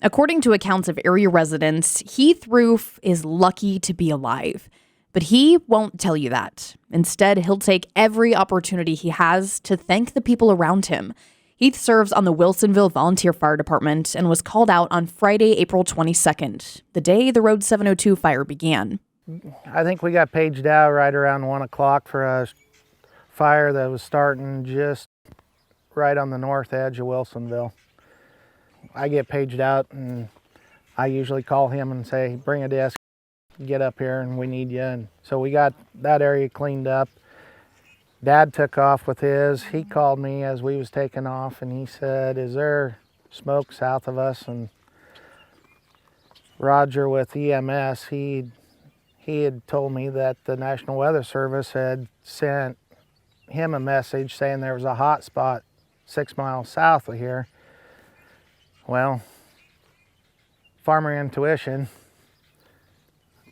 According to accounts of area residents, Heath Ruf is lucky to be alive. But he won't tell you that. Instead, he'll take every opportunity he has to thank the people around him. Heath serves on the Wilsonville Volunteer Fire Department and was called out on Friday, April 22nd, the day the Road 702 fire began. I think we got paged out right around 1 o'clock for a fire that was starting just right on the north edge of Wilsonville. I get paged out and I usually call him and say, bring a desk, get up here and we need you. And so we got that area cleaned up. Dad took off with his. He called me as we was taking off and he said, is there smoke south of us? And Roger with EMS, he had told me that the National Weather Service had sent him a message saying there was a hot spot 6 miles south of here. Well, farmer intuition,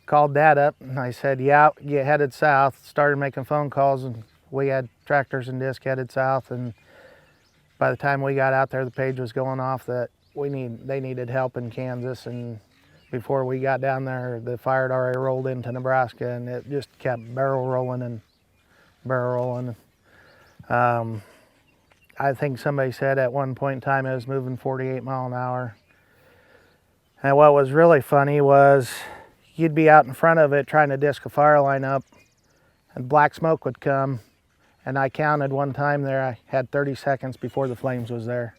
called Dad up and I said, yeah, get headed south. Started making phone calls and we had tractors and disc headed south. And by the time we got out there, the page was going off that they needed help in Kansas. And before we got down there, the fire had already rolled into Nebraska and it just kept barrel rolling. I think somebody said at one point in time it was moving 48 miles an hour. And what was really funny was you'd be out in front of it trying to disc a fire line up and black smoke would come. And I counted one time there, I had 30 seconds before the flames was there.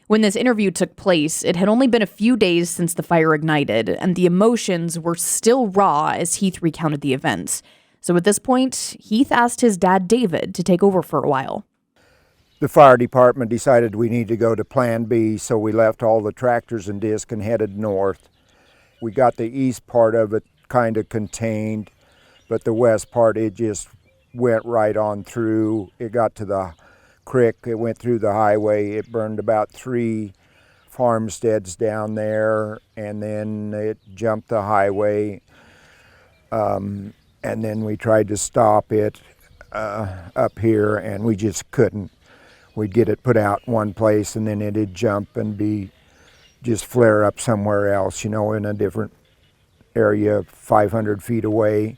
When this interview took place, it had only been a few days since the fire ignited, and the emotions were still raw as Heath recounted the events. So at this point, Heath asked his dad, David, to take over for a while. The fire department decided we need to go to Plan B, so we left all the tractors and disc and headed north. We got the east part of it kind of contained, but the west part, it just went right on through. It got to the creek, it went through the highway, it burned about 3 farmsteads down there, and then it jumped the highway, and then we tried to stop it up here, and we just couldn't. We'd get it put out one place, and then it'd jump and just flare up somewhere else, in a different area 500 feet away.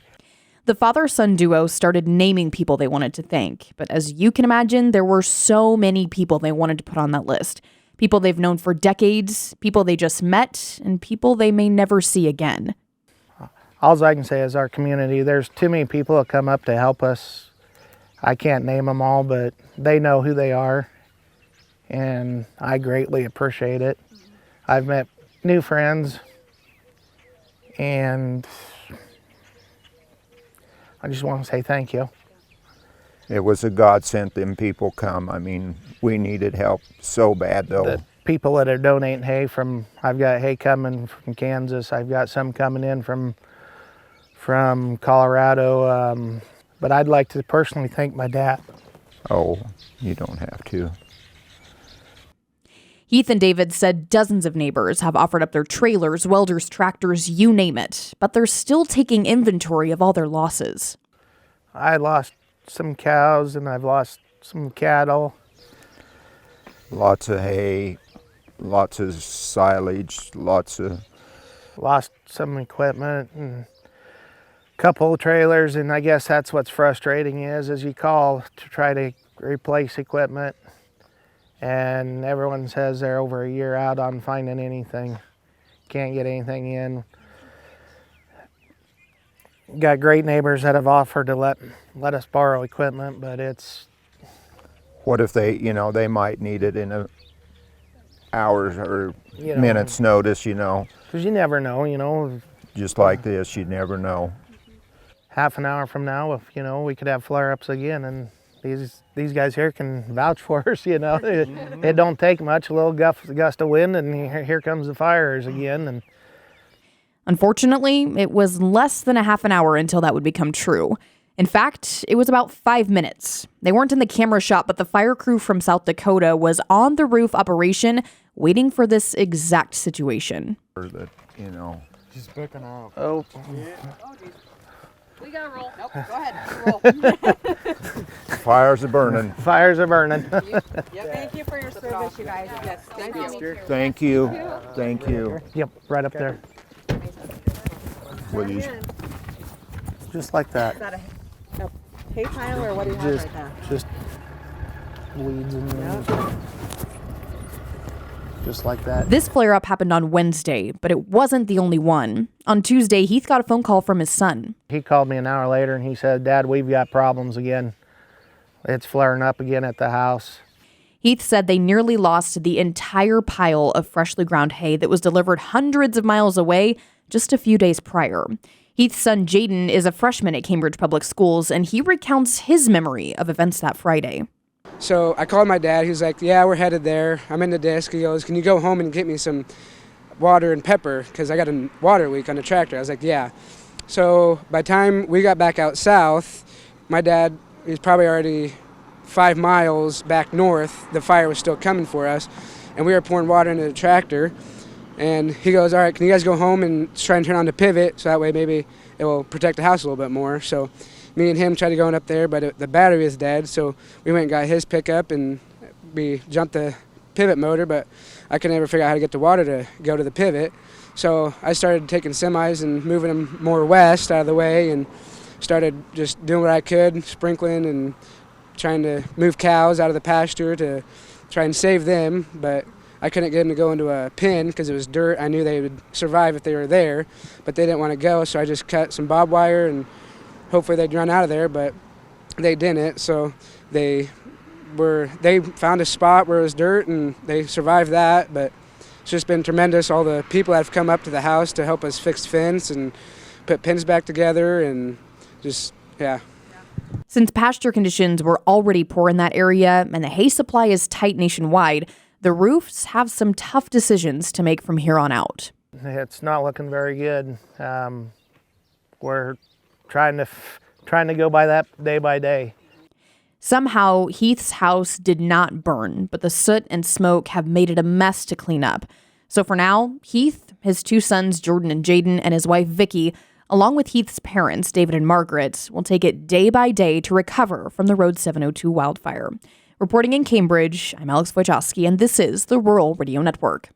The father-son duo started naming people they wanted to thank, but as you can imagine, there were so many people they wanted to put on that list. People they've known for decades, people they just met, and people they may never see again. All I can say is our community, there's too many people that come up to help us. I can't name them all, but they know who they are, and I greatly appreciate it. I've met new friends, and I just want to say thank you. It was a godsend them people come. I mean, we needed help so bad, though. The people that are donating hay I've got hay coming from Kansas. I've got some coming in from Colorado. But I'd like to personally thank my dad. Oh, you don't have to. Heath and David said dozens of neighbors have offered up their trailers, welders, tractors, you name it, but they're still taking inventory of all their losses. I lost some cows and I've lost some cattle. Lots of hay, lots of silage, Lost some equipment and couple of trailers, and I guess that's what's frustrating is you call to try to replace equipment and everyone says they're over a year out on finding anything. Can't get anything in. Got great neighbors that have offered to let us borrow equipment, but it's... What if they might need it in hours or minutes notice, Because you never know, Just like this, you'd never know. Half an hour from now, if we could have flare-ups again, and these guys here can vouch for us. It don't take much, a little gust of wind, and here comes the fires again. And unfortunately, it was less than a half an hour until that would become true. In fact, it was about 5 minutes. They weren't in the camera shot, but the fire crew from South Dakota was on the roof operation, waiting for this exact situation. That, She's picking off. oh. We gotta roll. Nope, go ahead. Roll. Fires are burning. Fires are burning. Thank you for your service, you guys. Yes, thank you. Thank you. Thank you. Yep, right up there. Will you- Just like that. Is that a hay pile or what do you have right now? Just weeds and just like that. This flare up happened on Wednesday, but it wasn't the only one. On Tuesday, Heath got a phone call from his son. He called me an hour later and he said, "Dad, we've got problems again. It's flaring up again at the house." Heath said they nearly lost the entire pile of freshly ground hay that was delivered hundreds of miles away just a few days prior. Heath's son Jayden is a freshman at Cambridge Public Schools, and he recounts his memory of events that Friday. So I called my dad. He was like, "Yeah, we're headed there. I'm in the disc." He goes, "Can you go home and get me some water and pepper? Because I got a water leak on the tractor." I was like, "Yeah." So by the time we got back out south, my dad is probably already 5 miles back north. The fire was still coming for us, and we were pouring water into the tractor. And he goes, "All right, can you guys go home and try and turn on the pivot so that way maybe it will protect the house a little bit more?" So me and him tried to go up there, but the battery was dead. So we went and got his pickup and we jumped the pivot motor, but I could never figure out how to get the water to go to the pivot. So I started taking semis and moving them more west out of the way and started just doing what I could, sprinkling and trying to move cows out of the pasture to try and save them. But I couldn't get them to go into a pen because it was dirt. I knew they would survive if they were there, but they didn't want to go. So I just cut some barbed wire and hopefully they'd run out of there, but they didn't. So they found a spot where it was dirt and they survived that. But it's just been tremendous. All the people that have come up to the house to help us fix fence and put pins back together and just, yeah. Since pasture conditions were already poor in that area and the hay supply is tight nationwide, the Rufs have some tough decisions to make from here on out. It's not looking very good. We're trying to go by that day by day. Somehow, Heath's house did not burn, but the soot and smoke have made it a mess to clean up. So for now, Heath, his 2 sons, Jordan and Jayden, and his wife, Vicky, along with Heath's parents, David and Margaret, will take it day by day to recover from the Road 702 wildfire. Reporting in Cambridge, I'm Alex Wojcicki, and this is the Rural Radio Network.